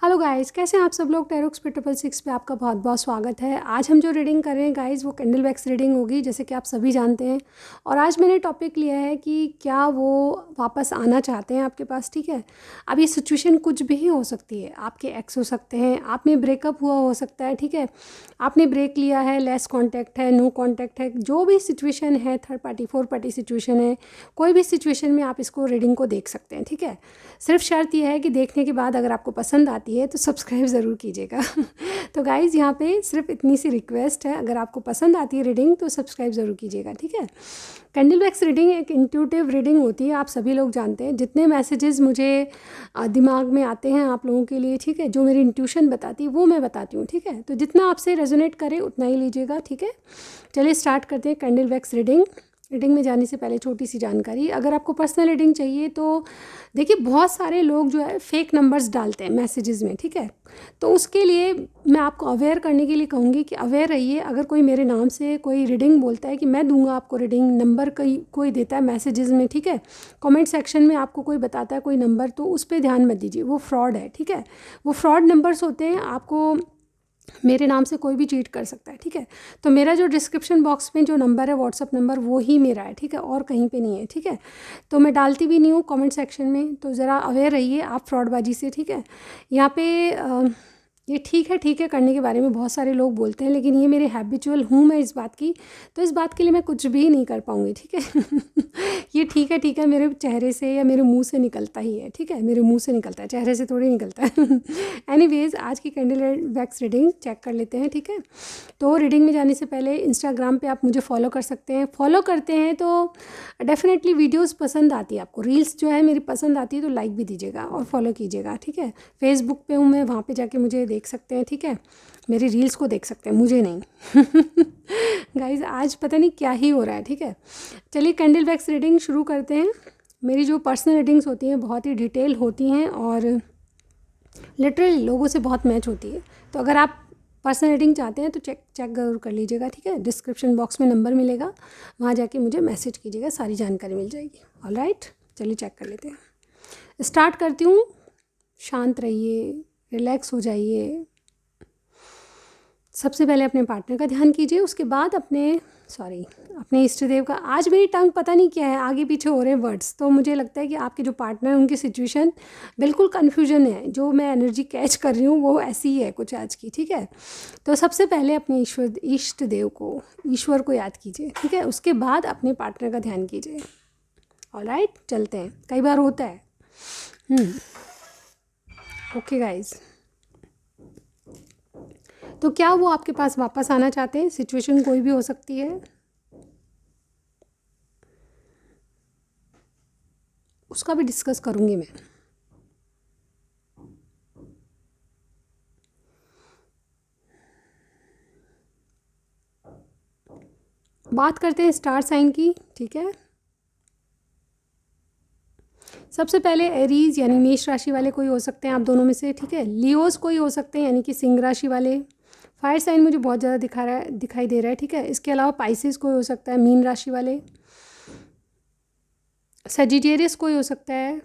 Hello guys, कैसे हैं आप सब लोग। टेरोक्स पे 666 पे आपका बहुत बहुत स्वागत है। आज हम जो रीडिंग कर रहे हैं गाइस वो कैंडल वैक्स रीडिंग होगी, जैसे कि आप सभी जानते हैं। और आज मैंने टॉपिक लिया है कि क्या वो वापस आना चाहते हैं आपके पास। ठीक है, अब ये सिचुएशन कुछ भी हो सकती है। आपके एक्स हो सकते हैं, आप में ब्रेकअप हुआ हो सकता है। ठीक है, आपने ब्रेक लिया है, लेस कॉन्टैक्ट है, नो कॉन्टैक्ट है, जो भी सिचुएशन है, third party fourth party situation है, कोई भी सिचुएशन में आप इसको रीडिंग को देख सकते हैं। ठीक है, सिर्फ शर्त यह है कि देखने के बाद अगर आपको पसंद आती है तो सब्सक्राइब ज़रूर कीजिएगा। तो गाइज़ यहाँ पे सिर्फ इतनी सी रिक्वेस्ट है, अगर आपको पसंद आती है रीडिंग तो सब्सक्राइब ज़रूर कीजिएगा। ठीक है, कैंडल वैक्स रीडिंग एक इंट्यूटिव रीडिंग होती है, आप सभी लोग जानते हैं। जितने मैसेजेस मुझे दिमाग में आते हैं आप लोगों के लिए, ठीक है, जो मेरी इंट्यूशन बताती है वो मैं बताती हूँ। ठीक है, तो जितना आपसे रेजोनेट करे उतना ही लीजिएगा। ठीक है, चलिए स्टार्ट करते हैं कैंडल वैक्स रीडिंग। रीडिंग में जाने से पहले छोटी सी जानकारी, अगर आपको पर्सनल रीडिंग चाहिए तो देखिए बहुत सारे लोग जो है फेक नंबर्स डालते हैं मैसेजेस में। ठीक है, तो उसके लिए मैं आपको अवेयर करने के लिए कहूँगी कि अवेयर रहिए। अगर कोई मेरे नाम से कोई रीडिंग बोलता है कि मैं दूंगा आपको रीडिंग, नंबर कोई देता है मैसेजेस में, ठीक है, कमेंट सेक्शन में आपको कोई बताता है कोई नंबर, तो उस पर ध्यान मत दीजिए, वो फ्रॉड है। ठीक है, वो फ्रॉड नंबर्स होते हैं, आपको मेरे नाम से कोई भी चीट कर सकता है। ठीक है, तो मेरा जो डिस्क्रिप्शन बॉक्स में जो नंबर है व्हाट्सअप नंबर वो ही मेरा है। ठीक है, और कहीं पे नहीं है। ठीक है, तो मैं डालती भी नहीं हूँ कमेंट सेक्शन में, तो ज़रा अवेयर रहिए आप फ्रॉडबाजी से। ठीक है, यहाँ पे ये ठीक है करने के बारे में बहुत सारे लोग बोलते हैं, लेकिन ये मेरे हैबिचुअल हूँ मैं इस बात की, तो इस बात के लिए मैं कुछ भी नहीं कर पाऊँगी। ठीक है, ये ठीक है मेरे चेहरे से या मेरे मुंह से निकलता ही है। ठीक है, मेरे मुंह से निकलता है, चेहरे से थोड़ी निकलता है। एनीवेज, आज की कैंडल वैक्स रीडिंग चेक कर लेते हैं। ठीक है, तो रीडिंग में जाने से पहले इंस्टाग्राम पे आप मुझे फॉलो कर सकते हैं। फॉलो करते हैं तो डेफिनेटली वीडियोस पसंद आती है आपको, रील्स जो है मेरी पसंद आती है तो लाइक भी दीजिएगा और फॉलो कीजिएगा। ठीक है, फेसबुक पे हूँ मैं, वहाँ पे जाके मुझे देख सकते हैं। ठीक है, मेरी रील्स को देख सकते हैं, मुझे नहीं। गाइज आज पता नहीं क्या ही हो रहा है। ठीक है, चलिए कैंडल वैक्स रीडिंग शुरू करते हैं। मेरी जो पर्सनल रीडिंग्स होती हैं बहुत ही डिटेल होती हैं और लिटरली लोगों से बहुत मैच होती है। तो अगर आप पर्सनल रीडिंग चाहते हैं तो चेक ज़रूर कर लीजिएगा। ठीक है, डिस्क्रिप्शन बॉक्स में नंबर मिलेगा, वहाँ जाके मुझे मैसेज कीजिएगा, सारी जानकारी मिल जाएगी। ऑलराइट, चलिए चेक कर लेते हैं। स्टार्ट करती हूँ। शांत रहिए, रिलैक्स हो जाइए। सबसे पहले अपने पार्टनर का ध्यान कीजिए, उसके बाद अपने इष्ट देव का। आज मेरी टंग पता नहीं क्या है, आगे पीछे हो रहे हैं वर्ड्स, तो मुझे लगता है कि आपके जो पार्टनर हैं उनकी सिचुएशन बिल्कुल कन्फ्यूजन है। जो मैं एनर्जी कैच कर रही हूँ वो ऐसी ही है कुछ आज की। ठीक है, तो सबसे पहले अपने इष्ट देव को, ईश्वर को याद कीजिए। ठीक है, उसके बाद अपने पार्टनर का ध्यान कीजिए। ऑलराइट, चलते हैं, कई बार होता है। ओके गाइज, तो क्या वो आपके पास वापस आना चाहते हैं। सिचुएशन कोई भी हो सकती है, उसका भी डिस्कस करूंगी मैं। बात करते हैं स्टार साइन की। ठीक है, सबसे पहले एरीज यानी मेष राशि वाले कोई हो सकते हैं आप दोनों में से। ठीक है, लियोस कोई हो सकते हैं यानी कि सिंह राशि वाले। फायर साइन मुझे बहुत ज़्यादा दिखाई दे रहा है। ठीक है, इसके अलावा पाइसेस कोई हो सकता है, मीन राशि वाले। सजिटेरियस कोई हो सकता है,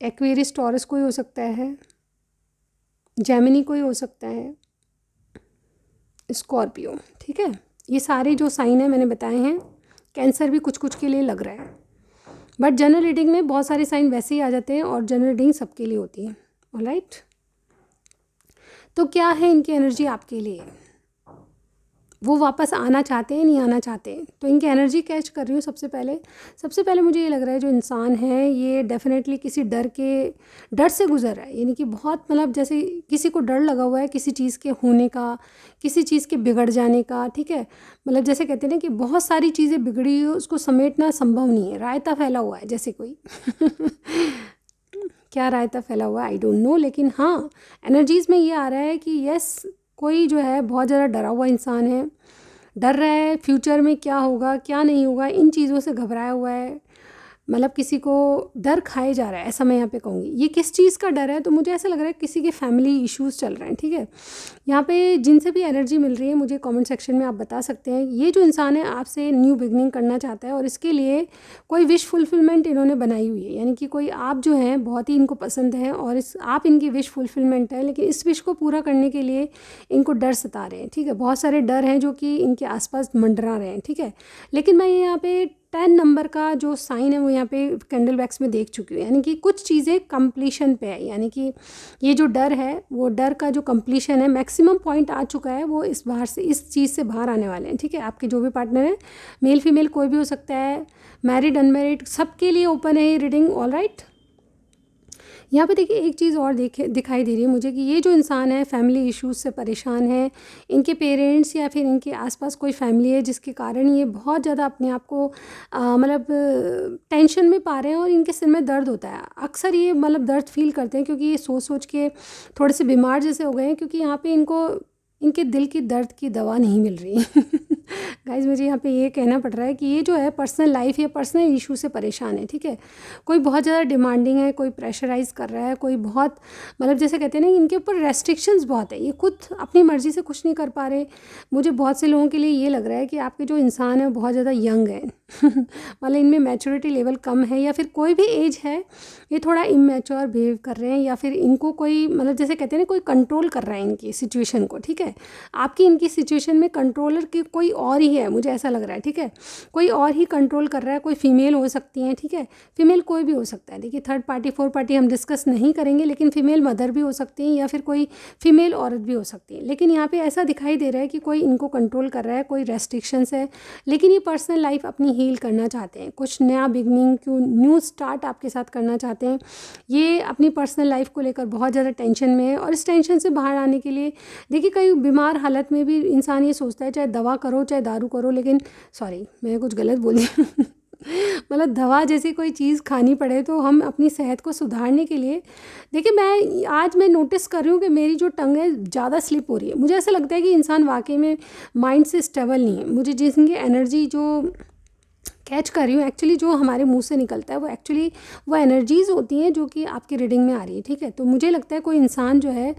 एक्वेरियस टॉरस कोई हो सकता है, जेमिनी कोई हो सकता है, स्कॉर्पियो। ठीक है, ये सारे जो साइन है मैंने बताए हैं। कैंसर भी कुछ कुछ के लिए लग रहा है, बट जनरल रीडिंग में बहुत सारे साइन वैसे ही आ जाते हैं और जनरल रीडिंग सबके लिए होती है। ऑलराइट, तो क्या है इनकी एनर्जी आपके लिए, वो वापस आना चाहते हैं नहीं आना चाहते हैं। तो इनकी एनर्जी कैच कर रही हूँ। सबसे पहले मुझे ये लग रहा है जो इंसान है ये डेफिनेटली किसी डर से गुजर रहा है। यानी कि बहुत मतलब जैसे किसी को डर लगा हुआ है किसी चीज़ के होने का, किसी चीज़ के बिगड़ जाने का। ठीक है, मतलब जैसे कहते हैं ना कि बहुत सारी चीज़ें बिगड़ी हो, उसको समेटना संभव नहीं है, रायता फैला हुआ है जैसे कोई। क्या रायता फैला हुआ है आई डोंट नो, लेकिन हाँ एनर्जीज़ में ये आ रहा है कि यस, कोई जो है बहुत ज़्यादा डरा हुआ इंसान है, डर रहा है फ्यूचर में क्या होगा क्या नहीं होगा, इन चीज़ों से घबराया हुआ है। मतलब किसी को डर खाए जा रहा है, ऐसा मैं यहाँ पे कहूँगी। ये किस चीज़ का डर है? तो मुझे ऐसा लग रहा है किसी के फैमिली इश्यूज़ चल रहे हैं, ठीक है। यहाँ पे जिनसे भी एनर्जी मिल रही है मुझे कमेंट सेक्शन में आप बता सकते हैं। ये जो इंसान है आपसे न्यू बिगनिंग करना चाहता है और इसके लिए कोई विश फुलफिलमेंट इन्होंने बनाई हुई है, यानी कि कोई आप जो हैं बहुत ही इनको पसंद है और इस आप इनकी विश फुलफिलमेंट है, लेकिन इस विश को पूरा करने के लिए इनको डर सता रहे हैं, ठीक है। बहुत सारे डर हैं जो कि इनके आसपास मंडरा रहे हैं, ठीक है। लेकिन मैं यहाँ पे 10 नंबर का जो साइन है वो यहाँ पे कैंडल वैक्स में देख चुकी हूँ, यानी कि कुछ चीज़ें कंप्लीशन पे है, यानी कि ये जो डर है वो डर का जो कंप्लीशन है, मैक्सिमम पॉइंट आ चुका है, वो इस बाहर से इस चीज़ से बाहर आने वाले हैं, ठीक है। आपके जो भी पार्टनर है, मेल फीमेल कोई भी हो सकता है, मैरिड अनमैरिड, सबके लिए ओपन है ये रीडिंग, ऑल राइट। यहाँ पे देखिए एक चीज़ और दिखाई दे रही है मुझे कि ये जो इंसान है फैमिली इश्यूज से परेशान है, इनके पेरेंट्स या फिर इनके आसपास कोई फैमिली है जिसके कारण ये बहुत ज़्यादा अपने आप को मतलब टेंशन में पा रहे हैं और इनके सिर में दर्द होता है। अक्सर ये मतलब दर्द फील करते हैं क्योंकि ये सोच सोच के थोड़े से बीमार जैसे हो गए हैं, क्योंकि यहाँ पे इनको इनके दिल की दर्द की दवा नहीं मिल रही गाइज मुझे यहाँ पे ये कहना पड़ रहा है कि ये जो है पर्सनल लाइफ या पर्सनल इशू से परेशान है, ठीक है। कोई बहुत ज़्यादा डिमांडिंग है, कोई प्रेशराइज़ कर रहा है, कोई बहुत मतलब जैसे कहते हैं ना इनके ऊपर रेस्ट्रिक्शंस बहुत है, ये खुद अपनी मर्ज़ी से कुछ नहीं कर पा रहे। मुझे बहुत से लोगों के लिए ये लग रहा है कि आपके जो इंसान है वो बहुत ज़्यादा यंग है मतलब इनमें मैच्योरिटी लेवल कम है, या फिर कोई भी एज है ये थोड़ा इमेच्योर बिहेव कर रहे हैं, या फिर इनको कोई मतलब जैसे कहते हैं ना कोई कंट्रोल कर रहा है इनकी सिचुएशन को, ठीक है। आपकी इनकी सिचुएशन में कंट्रोलर की कोई और ही है, मुझे ऐसा लग रहा है, ठीक है। कोई और ही कंट्रोल कर रहा है, कोई फीमेल हो सकती हैं, ठीक है। फीमेल कोई भी हो सकता है, देखिए थर्ड पार्टी फोर्थ पार्टी हम डिस्कस नहीं करेंगे, लेकिन फीमेल मदर भी हो सकती हैं या फिर कोई फीमेल औरत भी हो सकती है। लेकिन यहाँ पे ऐसा दिखाई दे रहा है कि कोई इनको कंट्रोल कर रहा है, कोई रेस्ट्रिक्शंस है, लेकिन ये पर्सनल लाइफ अपनी हील करना चाहते हैं, कुछ नया बिगनिंग क्यों न्यू स्टार्ट आपके साथ करना चाहते हैं। ये अपनी पर्सनल लाइफ को लेकर बहुत ज़्यादा टेंशन में है और इस टेंशन से बाहर आने के लिए देखिए कई बीमार हालत में भी इंसान ये सोचता है चाहे दवा करो चाहे दारू करो, लेकिन सॉरी मैं कुछ गलत बोल दी मतलब दवा जैसी कोई चीज़ खानी पड़े तो हम अपनी सेहत को सुधारने के लिए देखिए मैं नोटिस कर रही हूँ कि मेरी जो टंग है ज़्यादा स्लिप हो रही है। मुझे ऐसा लगता है कि इंसान वाकई में माइंड से स्टेबल नहीं है। मुझे जिसकी एनर्जी जो कैच कर रही हूँ एक्चुअली जो हमारे मुंह से निकलता है वो एक्चुअली वो एनर्जीज़ होती हैं जो कि आपकी रीडिंग में आ रही है, ठीक है। तो मुझे लगता है कोई इंसान जो है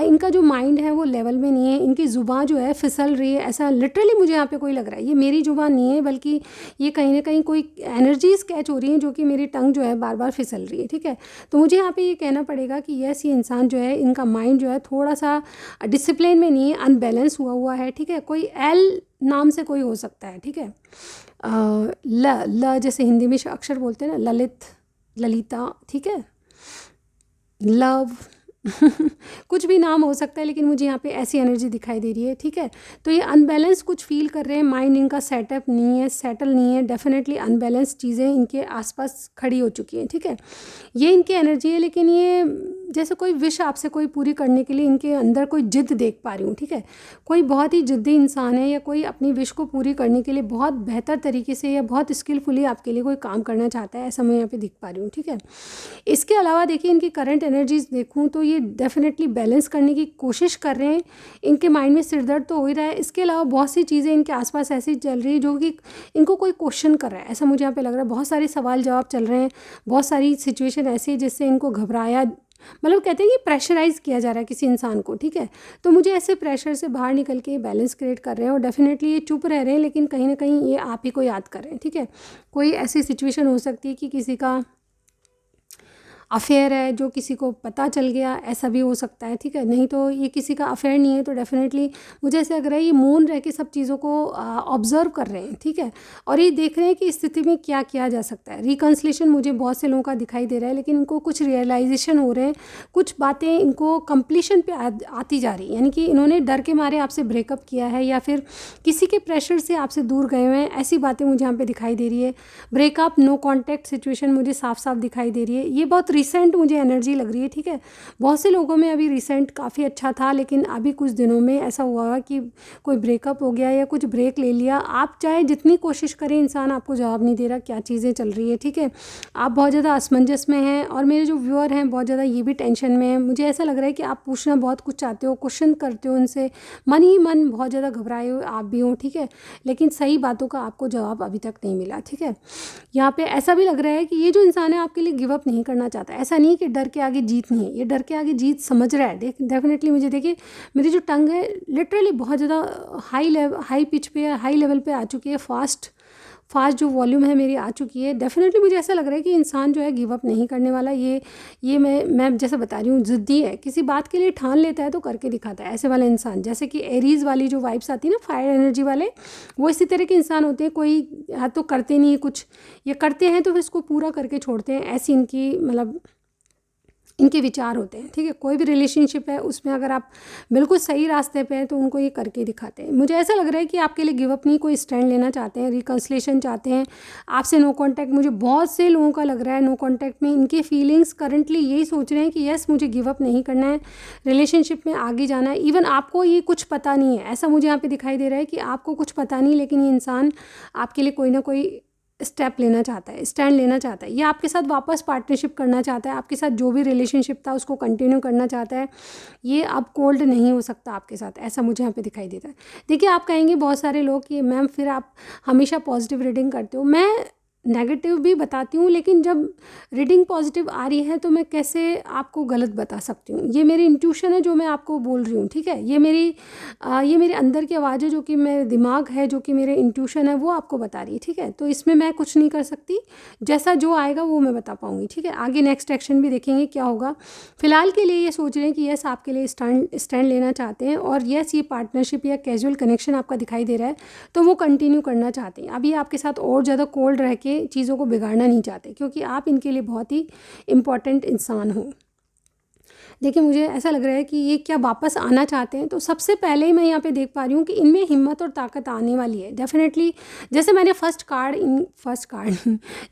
इनका जो माइंड है वो लेवल में नहीं है, इनकी ज़ुबान जो है फिसल रही है, ऐसा लिटरली मुझे यहाँ पे कोई लग रहा है। ये मेरी ज़ुबान नहीं है बल्कि ये कहीं ना कहीं कोई एनर्जीज़ कैच हो रही हैं जो कि मेरी टंग जो है बार बार फिसल रही है, ठीक है। तो मुझे यहाँ पर ये कहना पड़ेगा कि यस ये इंसान जो है इनका माइंड जो है थोड़ा सा डिसिप्लिन में नहीं है, अनबैलेंस हुआ है, ठीक है। कोई एल नाम से कोई हो सकता है, ठीक है। ल जैसे हिंदी में अक्षर बोलते हैं ना, ललित ललिता, ठीक है, लव कुछ भी नाम हो सकता है, लेकिन मुझे यहाँ पे ऐसी एनर्जी दिखाई दे रही है, ठीक है। तो ये अनबैलेंस कुछ फील कर रहे हैं, माइंड इनका सेटअप नहीं है, सेटल नहीं है, डेफिनेटली अनबैलेंस चीज़ें इनके आसपास खड़ी हो चुकी हैं, ठीक है। ये इनकी एनर्जी है, लेकिन ये जैसे कोई विश आपसे कोई पूरी करने के लिए इनके अंदर कोई जिद देख पा रही हूँ, ठीक है। कोई बहुत ही जिद्दी इंसान है या कोई अपनी विश को पूरी करने के लिए बहुत बेहतर तरीके से या बहुत स्किलफुली आपके लिए कोई काम करना चाहता है, ऐसा मैं यहाँ पे दिख पा रही हूँ, ठीक है। इसके अलावा देखिए इनकी करंट एनर्जीज देखूँ तो ये डेफिनेटली बैलेंस करने की कोशिश कर रहे हैं। इनके माइंड में सिरदर्द तो हो ही रहा है, इसके अलावा बहुत सी चीज़ें इनके आसपास ऐसी चल रही है जो कि इनको कोई क्वेश्चन कर रहा है, ऐसा मुझे यहाँ पे लग रहा है। बहुत सारे सवाल जवाब चल रहे हैं, बहुत सारी सिचुएशन ऐसी है जिससे इनको घबराया मतलब कहते हैं कि प्रेशराइज़ किया जा रहा है किसी इंसान को, ठीक है। तो मुझे ऐसे प्रेशर से बाहर निकल के बैलेंस क्रिएट कर रहे हैं और डेफिनेटली ये चुप रह रहे हैं, लेकिन कहीं ना कहीं ये आप ही को याद कर रहे हैं, ठीक है। कोई ऐसी सिचुएशन हो सकती है कि किसी का अफेयर है जो किसी को पता चल गया, ऐसा भी हो सकता है, ठीक है। नहीं तो ये किसी का अफेयर नहीं है तो डेफिनेटली मुझे ऐसा लग रहा है ये मौन रह के सब चीज़ों को ऑब्जर्व कर रहे हैं, ठीक है। और ये देख रहे हैं कि इस स्थिति में क्या किया जा सकता है। रिकन्सिलेशन मुझे बहुत से लोगों का दिखाई दे रहा है, लेकिन इनको कुछ रियलाइजेशन हो रहे हैं, कुछ बातें इनको कंप्लीशन पे आती जा रही है, यानी कि इन्होंने डर के मारे आपसे ब्रेकअप किया है या फिर किसी के प्रेशर से आपसे दूर गए हुए हैं, ऐसी बातें मुझे यहाँ पे दिखाई दे रही है। ब्रेकअप, नो कॉन्टैक्ट सिचुएशन मुझे साफ साफ दिखाई दे रही है। ये बहुत रिसेंट मुझे एनर्जी लग रही है, ठीक है। बहुत से लोगों में अभी रिसेंट काफ़ी अच्छा था, लेकिन अभी कुछ दिनों में ऐसा हुआ कि कोई ब्रेकअप हो गया या कुछ ब्रेक ले लिया। आप चाहे जितनी कोशिश करें, इंसान आपको जवाब नहीं दे रहा क्या चीज़ें चल रही है, ठीक है। आप बहुत ज़्यादा असमंजस में हैं, और मेरे जो व्यूअर हैं बहुत ज़्यादा ये भी टेंशन में हैं। मुझे ऐसा लग रहा है कि आप पूछना बहुत कुछ चाहते हो, क्वेश्चन करते हो उनसे, मन ही मन बहुत ज़्यादा घबराए हुए आप भी हो, ठीक है। लेकिन सही बातों का आपको जवाब अभी तक नहीं मिला, ठीक है। यहाँ पे ऐसा भी लग रहा है कि ये जो इंसान है आपके लिए गिव अप नहीं करना चाहता। ऐसा नहीं कि डर के आगे जीत नहीं है, ये डर के आगे जीत समझ रहा है। डेफिनेटली मुझे देखिए, मेरी जो टंग है लिटरली बहुत ज़्यादा हाई पिच पे, हाई लेवल पे आ चुकी है, फास्ट जो वॉल्यूम है मेरी आ चुकी है। डेफिनेटली मुझे ऐसा लग रहा है कि इंसान जो है गिव अप नहीं करने वाला। ये मैं जैसे बता रही हूँ, ज़िद्दी है, किसी बात के लिए ठान लेता है तो करके दिखाता है, ऐसे वाला इंसान। जैसे कि एरीज़ वाली जो वाइब्स आती है ना, फायर एनर्जी वाले, वो इसी तरह के इंसान होते हैं। कोई या तो करते नहीं है कुछ, ये करते हैं तो फिर इसको पूरा करके छोड़ते हैं, ऐसी इनकी मतलब इनके विचार होते हैं, ठीक है। कोई भी रिलेशनशिप है उसमें अगर आप बिल्कुल सही रास्ते पे हैं तो उनको ये करके दिखाते हैं। मुझे ऐसा लग रहा है कि आपके लिए गिव अप नहीं, कोई स्टैंड लेना चाहते हैं, रिकन्सिलेशन चाहते हैं, आपसे नो कांटेक्ट। मुझे बहुत से लोगों का लग रहा है नो कांटेक्ट में इनके फीलिंग्स करंटली यही सोच रहे हैं कि यस मुझे गिव अप नहीं करना है, रिलेशनशिप में आगे जाना है। इवन आपको ये कुछ पता नहीं है, ऐसा मुझे यहाँ पे दिखाई दे रहा है कि आपको कुछ पता नहीं, लेकिन ये इंसान आपके लिए कोई ना कोई स्टेप लेना चाहता है, स्टैंड लेना चाहता है। ये आपके साथ वापस पार्टनरशिप करना चाहता है, आपके साथ जो भी रिलेशनशिप था उसको कंटिन्यू करना चाहता है। ये अब कोल्ड नहीं हो सकता आपके साथ, ऐसा मुझे यहाँ पे दिखाई देता है। देखिए, आप कहेंगे बहुत सारे लोग कि मैम फिर आप हमेशा पॉजिटिव रीडिंग करते हो। मैं नेगेटिव भी बताती हूँ, लेकिन जब रीडिंग पॉजिटिव आ रही है तो मैं कैसे आपको गलत बता सकती हूँ। ये मेरी इंट्यूशन है जो मैं आपको बोल रही हूँ, ठीक है। ये मेरे अंदर की आवाज़ है, जो कि मेरे दिमाग है, जो कि मेरे इंट्यूशन है, वो आपको बता रही है, ठीक है। तो इसमें मैं कुछ नहीं कर सकती, जैसा जो आएगा वो मैं बता पाऊँगी, ठीक है। आगे नेक्स्ट एक्शन भी देखेंगे क्या होगा। फिलहाल के लिए ये सोच रहे हैं कि यस आपके लिए स्टैंड लेना चाहते हैं, और यस ये पार्टनरशिप या कैजुअल कनेक्शन आपका दिखाई दे रहा है तो वो कंटिन्यू करना चाहते हैं। अभी आपके साथ और ज़्यादा कोल्ड रह के चीज़ों को बिगाड़ना नहीं चाहते, क्योंकि आप इनके लिए बहुत ही इम्पॉर्टेंट इंसान हो। देखिए, मुझे ऐसा लग रहा है कि ये क्या वापस आना चाहते हैं। तो सबसे पहले ही मैं यहाँ पे देख पा रही हूँ कि इनमें हिम्मत और ताकत आने वाली है डेफिनेटली। जैसे मैंने फर्स्ट कार्ड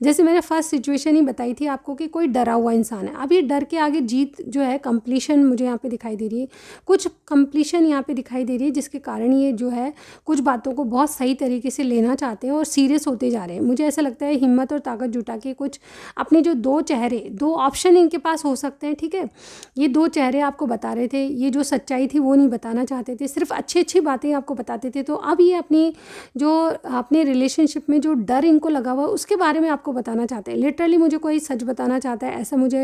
जैसे मैंने फर्स्ट सिचुएशन ही बताई थी आपको कि कोई डरा हुआ इंसान है। अब ये डर के आगे जीत जो है, कंप्लीशन मुझे यहाँ पे दिखाई दे रही है, कुछ कंप्लीशन यहाँ पे दिखाई दे रही है, जिसके कारण ये जो है कुछ बातों को बहुत सही तरीके से लेना चाहते हैं और सीरियस होते जा रहे हैं। मुझे ऐसा लगता है हिम्मत और ताकत जुटा के कुछ अपने जो दो ऑप्शन इनके पास हो सकते हैं, ठीक है। ये दो चेहरे आपको बता रहे थे, ये जो सच्चाई थी वो नहीं बताना चाहते थे, सिर्फ अच्छी अच्छी बातें आपको बताते थे। तो अब ये अपने रिलेशनशिप में जो डर इनको लगा हुआ उसके बारे में आपको बताना चाहते हैं। लिटरली मुझे कोई सच बताना चाहता है, ऐसा मुझे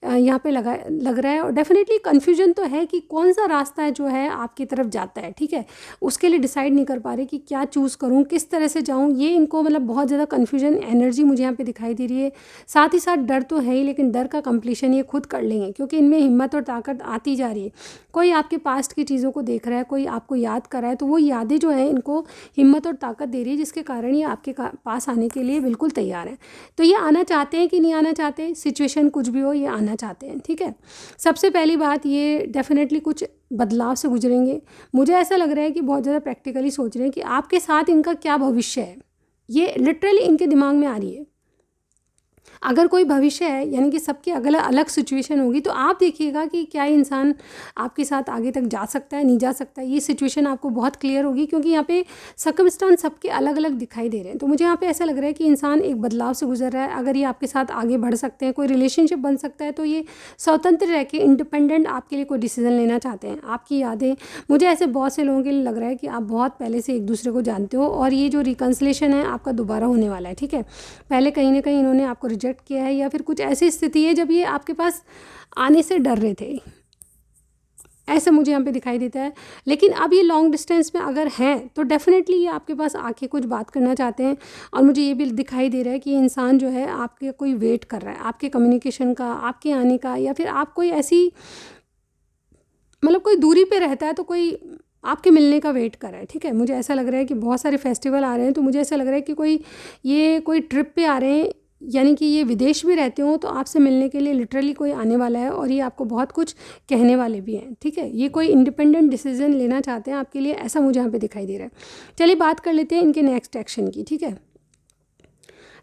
यहाँ पे लग रहा है। और डेफिनेटली कन्फ्यूजन तो है कि कौन सा रास्ता है जो है आपकी तरफ जाता है, ठीक है। उसके लिए डिसाइड नहीं कर पा रहे कि क्या चूज़ करूँ, किस तरह से जाऊँ। ये इनको मतलब बहुत ज़्यादा कन्फ्यूजन एनर्जी मुझे यहाँ पे दिखाई दे रही है। साथ ही साथ डर तो है ही, लेकिन डर का कंप्लीशन ये खुद कर लेंगे, क्योंकि इनमें हिम्मत और ताकत आती जा रही है। कोई आपके पास्ट की चीज़ों को देख रहा है, कोई आपको याद कर रहा है, तो वो यादें जो हैं इनको हिम्मत और ताकत दे रही है, जिसके कारण ये आपके पास आने के लिए बिल्कुल तैयार है। तो ये आना चाहते हैं कि नहीं आना चाहते, सिचुएशन कुछ भी हो, ये आना चाहते हैं, ठीक है। सबसे पहली बात, ये डेफिनेटली कुछ बदलाव से गुजरेंगे। मुझे ऐसा लग रहा है कि बहुत ज़्यादा प्रैक्टिकली सोच रहे हैं कि आपके साथ इनका क्या भविष्य है, ये लिटरली इनके दिमाग में आ रही है। अगर कोई भविष्य है, यानी कि सबकी अलग अलग सिचुएशन होगी, तो आप देखिएगा कि क्या इंसान आपके साथ आगे तक जा सकता है, नहीं जा सकता। ये सिचुएशन आपको बहुत क्लियर होगी, क्योंकि यहाँ पे सर्कमस्टांस सबके अलग अलग दिखाई दे रहे हैं। तो मुझे यहाँ पे ऐसा लग रहा है कि इंसान एक बदलाव से गुजर रहा है। अगर ये आपके साथ आगे बढ़ सकते हैं, कोई रिलेशनशिप बन सकता है, तो ये स्वतंत्र रह के इंडिपेंडेंट आपके लिए कोई डिसीजन लेना चाहते हैं। आपकी यादें, मुझे ऐसे बहुत से लोगों के लिए लग रहा है कि आप बहुत पहले से एक दूसरे को जानते हो, और ये जो रिकन्सिलेशन है आपका दोबारा होने वाला है, ठीक है। पहले कहीं ना कहीं इन्होंने आपको रिजेक्ट किया है, या फिर कुछ ऐसी स्थिति है जब ये आपके पास आने से डर रहे थे, ऐसा मुझे यहाँ पे दिखाई देता है। लेकिन अब ये लॉन्ग डिस्टेंस में अगर हैं तो डेफिनेटली ये आपके पास आके कुछ बात करना चाहते हैं। और मुझे ये भी दिखाई दे रहा है कि ये इंसान जो है आपके कोई वेट कर रहा है, आपके कम्युनिकेशन का, आपके आने का, या फिर आप कोई ऐसी मतलब कोई दूरी पे रहता है तो कोई आपके मिलने का वेट कर रहा है, ठीक है। मुझे ऐसा लग रहा है कि बहुत सारे फेस्टिवल आ रहे हैं, तो मुझे ऐसा लग रहा है कि कोई ट्रिप पे आ रहे हैं, यानी कि ये विदेश भी रहते हो तो आपसे मिलने के लिए लिटरली कोई आने वाला है, और ये आपको बहुत कुछ कहने वाले भी हैं, ठीक है। ये कोई इंडिपेंडेंट डिसीजन लेना चाहते हैं आपके लिए, ऐसा मुझे यहाँ पे दिखाई दे रहा है। चलिए बात कर लेते हैं इनके नेक्स्ट एक्शन की, ठीक है।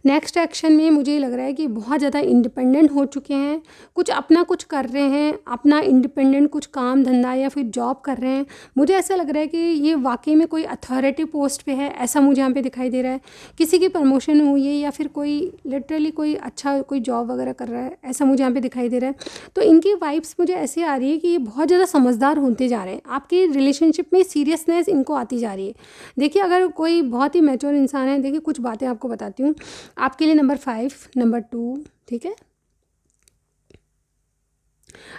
नेक्स्ट एक्शन में मुझे लग रहा है कि बहुत ज़्यादा इंडिपेंडेंट हो चुके हैं, कुछ अपना कुछ कर रहे हैं, अपना इंडिपेंडेंट कुछ काम धंधा या फिर जॉब कर रहे हैं। मुझे ऐसा लग रहा है कि ये वाकई में कोई अथॉरिटी पोस्ट पे है, ऐसा मुझे यहाँ पे दिखाई दे रहा है। किसी की प्रमोशन हुई है या फिर कोई लिटरली कोई अच्छा कोई जॉब वगैरह कर रहा है, ऐसा मुझे यहाँ पे दिखाई दे रहा है। तो इनकी वाइब्स मुझे ऐसी आ रही है कि ये बहुत ज़्यादा समझदार होते जा रहे हैं, आपकी रिलेशनशिप में सीरियसनेस इनको आती जा रही है। देखिए अगर कोई बहुत ही मैच्योर इंसान है, देखिए कुछ बातें आपको बताती हूँ आपके लिए। नंबर 5, नंबर 2, ठीक है,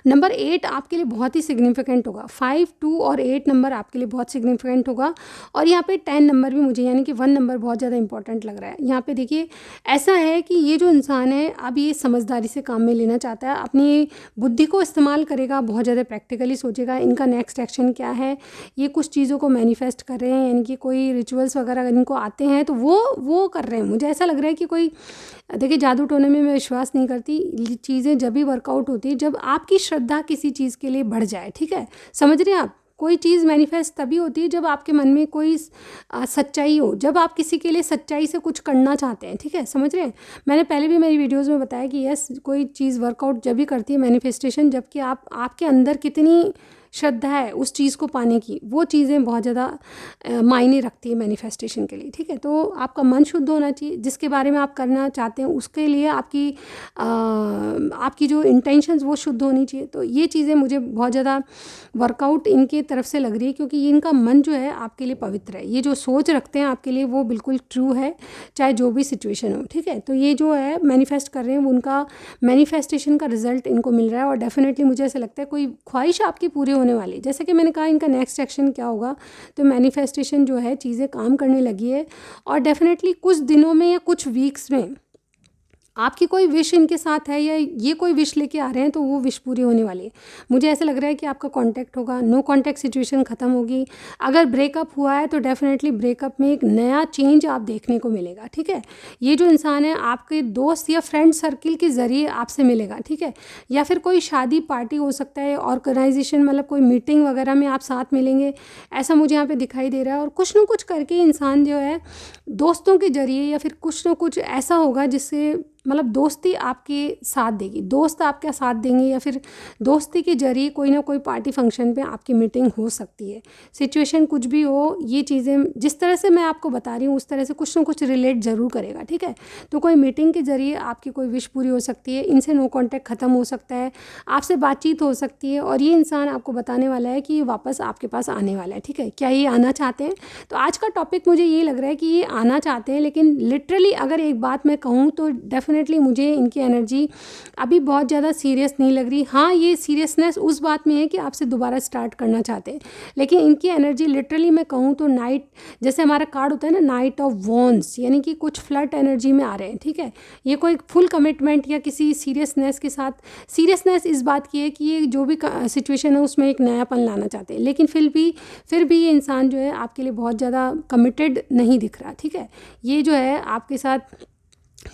नंबर 8 आपके लिए बहुत ही सिग्निफिकेंट होगा। 5, 2 और 8 नंबर आपके लिए बहुत सिग्निफिकेंट होगा। और यहाँ पे 10 नंबर भी मुझे यानी कि 1 नंबर बहुत ज़्यादा इंपॉर्टेंट लग रहा है। यहाँ पे देखिए ऐसा है कि ये जो इंसान है अब ये समझदारी से काम में लेना चाहता है, अपनी बुद्धि को इस्तेमाल करेगा, बहुत ज़्यादा प्रैक्टिकली सोचेगा इनका नेक्स्ट एक्शन क्या है। ये कुछ चीज़ों को मैनिफेस्ट कर रहे हैं, यानी कि कोई रिचुअल्स वगैरह अगर इनको आते हैं तो वो कर रहे हैं। मुझे ऐसा लग रहा है कि कोई, देखिए जादू टोने में मैं विश्वास नहीं करती, चीज़ें जब भी वर्कआउट होती है जब आपकी श्रद्धा किसी चीज़ के लिए बढ़ जाए, ठीक है, समझ रहे हैं आप। कोई चीज़ मैनिफेस्ट तभी होती है जब आपके मन में कोई सच्चाई हो, जब आप किसी के लिए सच्चाई से कुछ करना चाहते हैं, ठीक है, समझ रहे हैं। मैंने पहले भी मेरी वीडियोज़ में बताया कि यस, कोई चीज़ वर्कआउट जब भी करती है मैनिफेस्टेशन, जबकि आपके अंदर कितनी श्रद्धा है उस चीज़ को पाने की, वो चीज़ें बहुत ज़्यादा मायने रखती है मैनिफेस्टेशन के लिए, ठीक है। तो आपका मन शुद्ध होना चाहिए, जिसके बारे में आप करना चाहते हैं उसके लिए आपकी जो इंटेंशंस वो शुद्ध होनी चाहिए। तो ये चीज़ें मुझे बहुत ज़्यादा वर्कआउट इनके तरफ से लग रही है, क्योंकि ये इनका मन जो है आपके लिए पवित्र है, ये जो सोच रखते हैं आपके लिए वो बिल्कुल ट्रू है, चाहे जो भी सिचुएशन हो, ठीक है। तो ये जो है मैनिफेस्ट कर रहे हैं, उनका मैनिफेस्टेशन का रिजल्ट इनको मिल रहा है। और डेफिनेटली मुझे ऐसा लगता है कोई ख्वाहिश आपकी पूरी होने वाली। जैसे कि मैंने कहा इनका नेक्स्ट एक्शन क्या होगा, तो मैनिफेस्टेशन जो है चीज़ें काम करने लगी है। और डेफिनेटली कुछ दिनों में या कुछ वीक्स में आपकी कोई विश इनके साथ है, या ये कोई विश लेके आ रहे हैं तो वो विश पूरी होने वाली है। मुझे ऐसा लग रहा है कि आपका कांटेक्ट होगा, नो कांटेक्ट सिचुएशन ख़त्म होगी। अगर ब्रेकअप हुआ है तो डेफिनेटली ब्रेकअप में एक नया चेंज आप देखने को मिलेगा, ठीक है। ये जो इंसान है आपके दोस्त या फ्रेंड सर्किल के ज़रिए आपसे मिलेगा, ठीक है, या फिर कोई शादी पार्टी हो सकता है, ऑर्गेनाइजेशन मतलब कोई मीटिंग वगैरह में आप साथ मिलेंगे, ऐसा मुझे यहाँ पर दिखाई दे रहा है। और कुछ ना कुछ करके इंसान जो है दोस्तों के ज़रिए या फिर कुछ ना कुछ ऐसा होगा जिससे मतलब दोस्ती आपके साथ देगी, दोस्त आपका साथ देंगे, या फिर दोस्ती के जरिए कोई ना कोई पार्टी फंक्शन पे आपकी मीटिंग हो सकती है। सिचुएशन कुछ भी हो, ये चीज़ें जिस तरह से मैं आपको बता रही हूँ उस तरह से कुछ ना कुछ रिलेट ज़रूर करेगा, ठीक है। तो कोई मीटिंग के जरिए आपकी कोई विश पूरी हो सकती है, इनसे नो कॉन्टैक्ट ख़त्म हो सकता है, आपसे बातचीत हो सकती है, और ये इंसान आपको बताने वाला है कि ये वापस आपके पास आने वाला है, ठीक है। क्या ये आना चाहते हैं? तो आज का टॉपिक मुझे ये लग रहा है कि ये आना चाहते हैं, लेकिन लिटरली अगर एक बात मैं कहूँ तो डेफिनेटली मुझे इनकी एनर्जी अभी बहुत ज़्यादा सीरियस नहीं लग रही। हाँ, ये सीरियसनेस उस बात में है कि आपसे दोबारा स्टार्ट करना चाहते हैं, लेकिन इनकी एनर्जी लिटरली मैं कहूँ तो नाइट, जैसे हमारा कार्ड होता है ना नाइट ऑफ वॉन्ड्स, यानी कि कुछ फ्लर्ट एनर्जी में आ रहे हैं, ठीक है। ये कोई फुल कमिटमेंट या किसी सीरियसनेस के साथ, सीरियसनेस इस बात की है कि ये जो भी सिचुएशन है उसमें एक नयापन लाना चाहते हैं, लेकिन फिर भी ये इंसान जो है आपके लिए बहुत ज़्यादा कमिटेड नहीं दिख रहा, ठीक है। ये जो है आपके साथ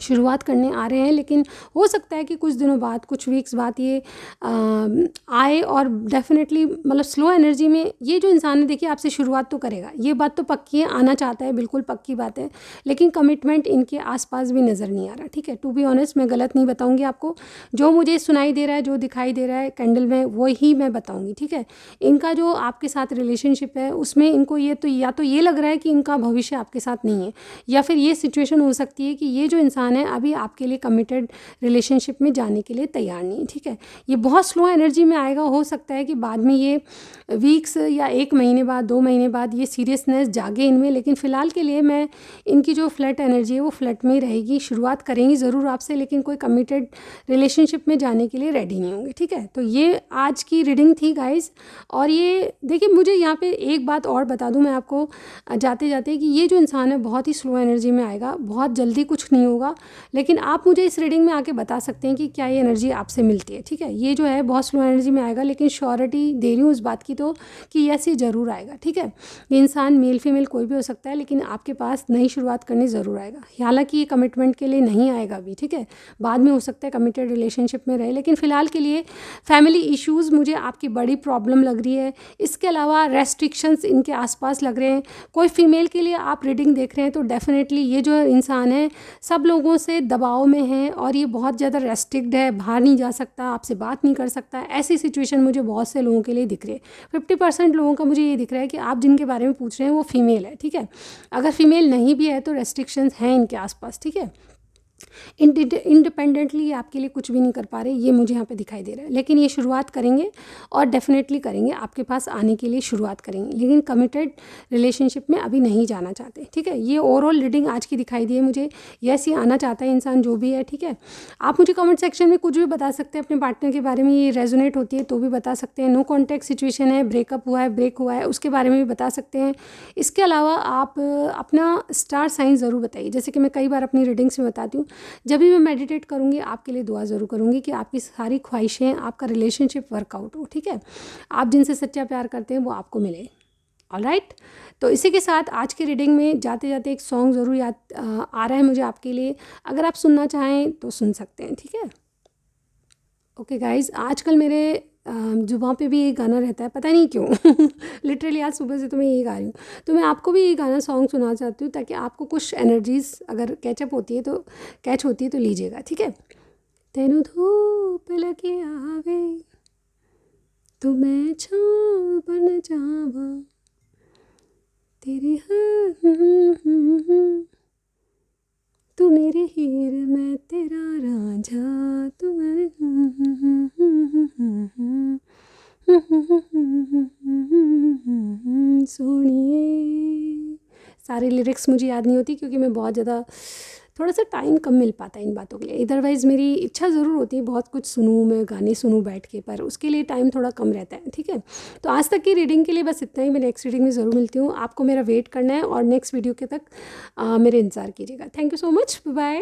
शुरुआत करने आ रहे हैं, लेकिन हो सकता है कि कुछ दिनों बाद, कुछ वीक्स बाद ये आए, और डेफिनेटली मतलब स्लो एनर्जी में ये जो इंसान है देखिए आपसे शुरुआत तो करेगा, ये बात तो पक्की है, आना चाहता है, बिल्कुल पक्की बात है, लेकिन कमिटमेंट इनके आसपास भी नज़र नहीं आ रहा, ठीक है। टू बी ऑनेस्ट मैं गलत नहीं बताऊंगी आपको, जो मुझे सुनाई दे रहा है, जो दिखाई दे रहा है कैंडल में, वही मैं बताऊँगी, ठीक है। इनका जो आपके साथ रिलेशनशिप है उसमें इनको ये तो या तो ये लग रहा है कि इनका भविष्य आपके साथ नहीं है, या फिर ये सिचुएशन हो सकती है कि ये जो इंसान है अभी आपके लिए कमिटेड रिलेशनशिप में जाने के लिए तैयार नहीं है, ठीक है। ये बहुत स्लो एनर्जी में आएगा, हो सकता है कि बाद में ये वीक्स या 1 महीने बाद, 2 महीने बाद ये सीरियसनेस जागे इनमें, लेकिन फ़िलहाल के लिए मैं इनकी जो फ्लर्ट एनर्जी है वो फ्लर्ट में ही रहेगी, शुरुआत करेंगी ज़रूर आपसे, लेकिन कोई कमिटेड रिलेशनशिप में जाने के लिए रेडी नहीं होंगे, ठीक है। तो ये आज की रीडिंग थी गाइज़। और ये देखिए मुझे यहाँ पे एक बात और बता दूँ मैं आपको जाते जाते, कि ये जो इंसान है बहुत ही स्लो एनर्जी में आएगा, बहुत जल्दी कुछ नहीं होगा, लेकिन आप मुझे इस रीडिंग में आके बता सकते हैं कि क्या ये एनर्जी आपसे मिलती है, ठीक है। ये जो है बहुत स्लो एनर्जी में आएगा, लेकिन श्योरिटी दे रही हूँ उस बात की तो कि यस ये ज़रूर आएगा, ठीक है। ये इंसान मेल फीमेल कोई भी हो सकता है, लेकिन आपके पास नई शुरुआत करनी ज़रूर आएगा। हालांकि ये कमिटमेंट के लिए नहीं आएगा अभी, ठीक है, बाद में हो सकता है कमिटेड रिलेशनशिप में रहे, लेकिन फ़िलहाल के लिए फैमिली इश्यूज़ मुझे आपकी बड़ी प्रॉब्लम लग रही है। इसके अलावा रेस्ट्रिक्शंस इनके आसपास लग रहे हैं। कोई फीमेल के लिए आप रीडिंग देख रहे हैं तो डेफिनेटली ये जो इंसान है सब लोगों से दबाव में है और ये बहुत ज़्यादा रेस्ट्रिक्ट है, बाहर नहीं जा सकता, आपसे बात नहीं कर सकता। ऐसी सिचुएशन मुझे बहुत से लोगों के लिए दिख रही है। 50% लोगों का मुझे ये दिख रहा है कि आप जिनके बारे में पूछ रहे हैं वो फीमेल है, ठीक है। अगर फीमेल नहीं भी है तो रेस्ट्रिक्शंस हैं इनके आसपास, ठीक है। इंडिपेंडेंटली आपके लिए कुछ भी नहीं कर पा रहे, ये मुझे यहाँ पे दिखाई दे रहा है, लेकिन ये शुरुआत करेंगे और डेफिनेटली करेंगे, आपके पास आने के लिए शुरुआत करेंगे, लेकिन कमिटेड रिलेशनशिप में अभी नहीं जाना चाहते, ठीक है। ये ओवरऑल रीडिंग आज की दिखाई दी है मुझे। यस ये आना चाहता है इंसान जो भी है, ठीक है। आप मुझे कमेंट सेक्शन में कुछ भी बता सकते हैं अपने पार्टनर के बारे में, ये रेजोनेट होती है तो भी बता सकते हैं। नो कॉन्टैक्ट सिचुएशन है, ब्रेकअप हुआ है, ब्रेक हुआ है, उसके बारे में भी बता सकते हैं। इसके अलावा आप अपना स्टार साइन ज़रूर बताइए, जैसे कि मैं कई बार अपनी रीडिंग्स में बताती हूँ। जब भी मैं मेडिटेट करूँगी आपके लिए दुआ ज़रूर करूँगी कि आपकी सारी ख्वाहिशें, आपका रिलेशनशिप वर्कआउट हो, ठीक है। आप जिनसे सच्चा प्यार करते हैं वो आपको मिले। ऑलराइट, तो इसी के साथ आज की रीडिंग में जाते जाते एक सॉन्ग ज़रूर याद आ रहा है मुझे आपके लिए, अगर आप सुनना चाहें तो सुन सकते हैं, ठीक है। ओके गाइज, आजकल मेरे जुबां पे भी ये गाना रहता है, पता नहीं क्यों लिटरली आज सुबह से तो मैं यही गा रही हूँ। तो मैं आपको भी ये गाना सॉन्ग सुना चाहती हूँ ताकि आपको कुछ एनर्जीज अगर कैचअप होती है तो कैच होती है तो लीजिएगा, ठीक है। तेनू धूप लगे आवे तू मैं छां बन जावा तेरी तू मेरे हीर मैं तेरा रांझा तू मेरे सोनिए। सारे लिरिक्स मुझे याद नहीं होती क्योंकि मैं बहुत ज़्यादा थोड़ा सा टाइम कम मिल पाता है इन बातों के लिए। अदरवाइज़ मेरी इच्छा ज़रूर होती है बहुत कुछ सुनूँ, मैं गाने सुनूँ बैठ के, पर उसके लिए टाइम थोड़ा कम रहता है, ठीक है। तो आज तक की रीडिंग के लिए बस इतना ही। मैं नेक्स्ट रीडिंग में ज़रूर मिलती हूँ। आपको मेरा वेट करना है और नेक्स्ट वीडियो के तक मेरे इंतज़ार कीजिएगा। Thank you so much, bye.